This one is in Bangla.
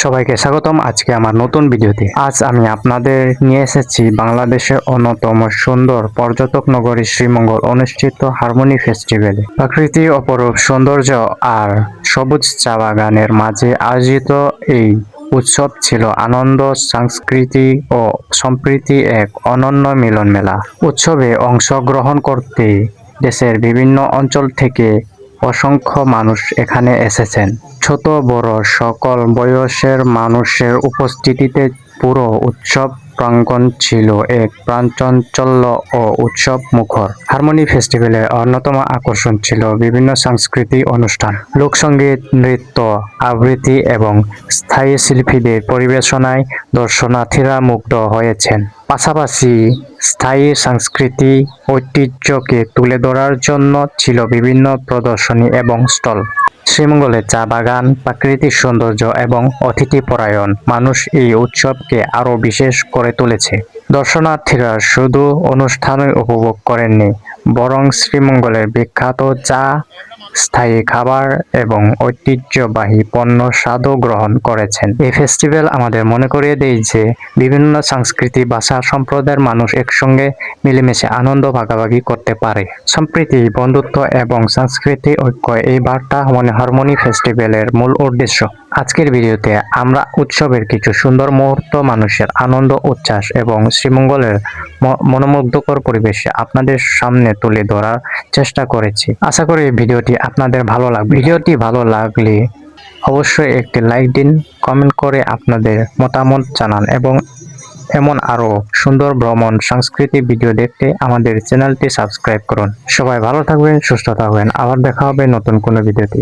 সবাইকে স্বাগতম আজকে আমার নতুন ভিডিওতে। আজ আমি আপনাদের নিয়ে এসেছি বাংলাদেশের অন্যতম সুন্দর পর্যটক নগরী শ্রীমঙ্গল অনুষ্ঠিত হারমোনি ফেস্টিভ্যালে। প্রাকৃতিক অপরূপ সৌন্দর্য আর সবুজ চা বাগানের মাঝে আয়োজিত এই উৎসব ছিল আনন্দ, সংস্কৃতি ও সম্প্রীতি এক অনন্য মিলন মেলা। উৎসবে অংশগ্রহণ করতে দেশের বিভিন্ন অঞ্চল থেকে অসংখ্য মানুষ এখানে এসেছেন। ছোট বড় সকল বয়সের মানুষের উপস্থিতিতে পুরো উৎসব প্রাঙ্গণ ছিল এক প্রাণচাঞ্চল্য ও উৎসব মুখর। হারমোনি ফেস্টিভ্যালের অন্যতম আকর্ষণ ছিল বিভিন্ন সাংস্কৃতিক অনুষ্ঠান, লোকসঙ্গীত, নৃত্য, আবৃত্তি এবং স্থায়ী শিল্পীদের পরিবেশনায় দর্শনার্থীরা মুগ্ধ হয়েছেন। পাশাপাশি স্থায়ী সাংস্কৃতিক ঐতিহ্যকে তুলে ধরার জন্য ছিল বিভিন্ন প্রদর্শনী এবং স্টল। শ্রীমঙ্গলের চা বাগান, প্রাকৃতিক সৌন্দর্য এবং অতিথিপরায়ণ মানুষ এই উৎসবকে আরও বিশেষ করে তুলেছে। দর্শনার্থীরা শুধু অনুষ্ঠানই উপভোগ করেননি, বরং শ্রীমঙ্গলের বিখ্যাত চা, স্থায়ী খাবার এবং ঐতিহ্যবাহী পণ্য স্বাদও গ্রহণ করেছেন। এই ফেস্টিভ্যাল আমাদের মনে করিয়ে দেয় যে বিভিন্ন সংস্কৃতি, ভাষা, সম্প্রদায়ের মানুষ একসঙ্গে মিলেমিশে আনন্দ ভাগাভাগি করতে পারে। সম্প্রীতি, বন্ধুত্ব এবং সাংস্কৃতিক ঐক্য এই বার্তা হারমোনি ফেস্টিভ্যালের মূল উদ্দেশ্য। আজকের ভিডিওতে আমরা উৎসবের কিছু সুন্দর মুহূর্ত, মানুষের আনন্দ, উচ্ছ্বাস এবং শ্রীমঙ্গলের মনোমুগ্ধকর পরিবেশে আপনাদের সামনে তুলে ধরার চেষ্টা করেছি। আশা করি ভিডিওটি আপনাদের ভালো লাগবে। ভিডিওটি ভালো লাগলে অবশ্যই একটি লাইক দিন, কমেন্ট করে আপনাদের মতামত জানান এবং এমন আরও সুন্দর ভ্রমণ সাংস্কৃতিক ভিডিও দেখতে আমাদের চ্যানেলটি সাবস্ক্রাইব করুন। সবাই ভালো থাকবেন, সুস্থ থাকবেন। আবার দেখা হবে নতুন কোনো ভিডিওতে।